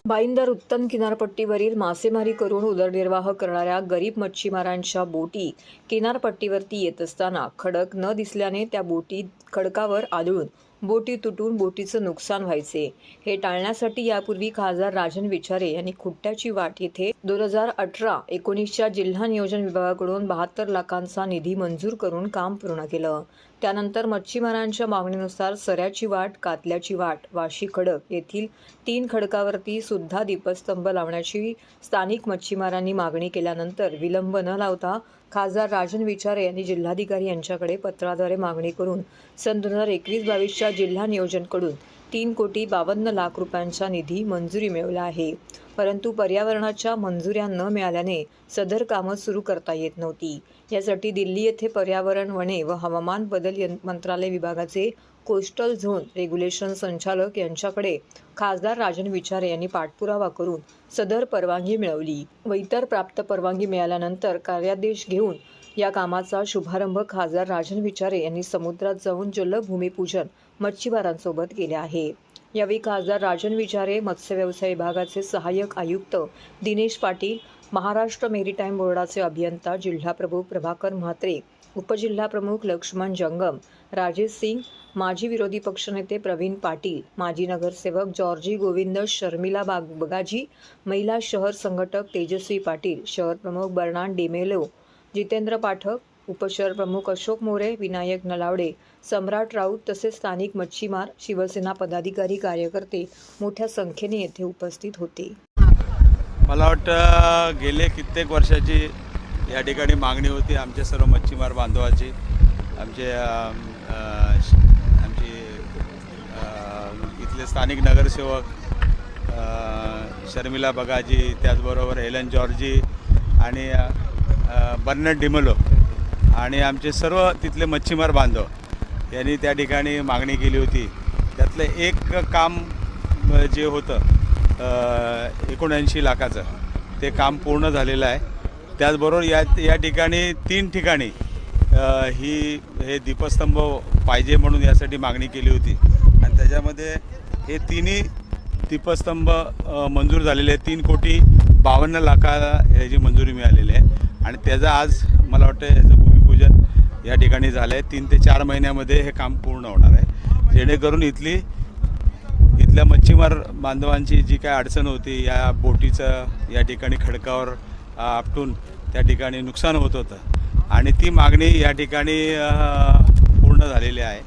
भाईंदर उत्तम किनारपट्टीवरील मासेमारी करून उदरनिर्वाह करणाऱ्या गरीब मच्छीमारांच्या बोटी किनारपट्टीवरती येत असताना खडक न दिसल्याने त्या बोटी खडकावर आदळून बोटी तुटून बोटीचं नुकसान व्हायचे। हे टाळण्यासाठी यापूर्वी खासदार राजन विचारे यांनी खुट्ट्याची वाट येथे 2018-19च्या जिल्हा नियोजन विभागाकडून 72 लाखांचा निधी मंजूर करून काम पूर्ण केलं। त्यानंतर मच्छीमारांच्या मागणीनुसार सऱ्याची वाट, कातल्याची वाट, वाशी खडक येथील 3 खडकावरती सुद्धा दीपस्तंभ लावण्याची स्थानिक मच्छीमारांनी मागणी केल्यानंतर विलंब न लावता खासदार राजन विचारे यांनी जिल्हाधिकारी यांच्याकडे पत्राद्वारे मागणी करून सन 2021-22च्या जिल्हा नियोजनकडून 3,52 लाख रुपयांचा निधी मंजुरी मिळवला आहे। परंतु पर्यावरणाच्या मंजुऱ्या न मिळाल्याने सदर कामं सुरू करता येत नव्हती। यासाठी दिल्ली येथे पर्यावरण, वने व हवामान बदल मंत्रालय विभागाचे कोस्टल झोन रेग्युलेशन संचालक यांच्याकडे खासदार राजन विचारे यांनी पाठपुरावा करून सदर परवानगी मिळवली व इतर प्राप्त परवानगी मिळाल्यानंतर कार्यादेश घेऊन या कामाचा शुभारंभ खासदार राजन विचारे यांनी समुद्रात जाऊन जलभूमिपूजन मच्छीमारांसोबत केले आहे। यावेळी खासदार राजन विचारे, मत्स्य व्यवसाय विभागाचे सहाय्यक आयुक्त दिनेश पाटील, महाराष्ट्र मेरीटाईम बोर्डाचे अभियंता जिल्हाप्रमुख प्रभाकर म्हात्रे, उपजिल्हाप्रमुख लक्ष्मण जंगम, राजेश सिंग, माजी विरोधी पक्षनेते प्रवीण पाटील, माजी नगरसेवक जॉर्जी गोविंद, शर्मिला बगाजी, महिला शहर संघटक तेजस्वी पाटील, शहर प्रमुख बर्नाड डेमेलो, जितेंद्र पाठक, उपशहर प्रमुख अशोक मोरे, विनायक नलावडे, सम्राट राऊत तसेच स्थानिक मच्छीमार, शिवसेना पदाधिकारी, कार्यकर्ते मोठ्या संख्येने येथे उपस्थित होते। मला वाटतं गेले कित्येक वर्षाची या ठिकाणी मागणी होती आमच्या सर्व मच्छीमार बांधवाची। आमचे इथले स्थानिक नगरसेवक शर्मिला बगाजी, त्याचबरोबर हेलन जॉर्जी आणि बर्नाड डेमेलो आणि आमचे सर्व तिथले मच्छीमार बांधव यांनी त्या ठिकाणी मागणी केली होती। त्यातलं एक काम जे होतं 79 लाखाचं ते काम पूर्ण झालेलं आहे। त्याचबरोबर या ठिकाणी 3 ठिकाणी हे दीपस्तंभ पाहिजे म्हणून यासाठी मागणी केली होती आणि त्याच्यामध्ये हे 3ही दीपस्तंभ मंजूर झालेले आहे। 3,52 लाखाला ह्याची मंजुरी मिळालेली आहे आणि त्याचं आज मला वाटतं याचं भूमिपूजन या ठिकाणी झालं आहे। 3 ते 4 महिन्यामध्ये हे काम पूर्ण होणार आहे, जेणेकरून इथल्या मच्छीमार बांधवांची जी काय अडचण होती, या बोटीचं या ठिकाणी खडकावर आपटून त्या ठिकाणी नुकसान होत होतं आणि ती मागणी या ठिकाणी पूर्ण झालेली आहे।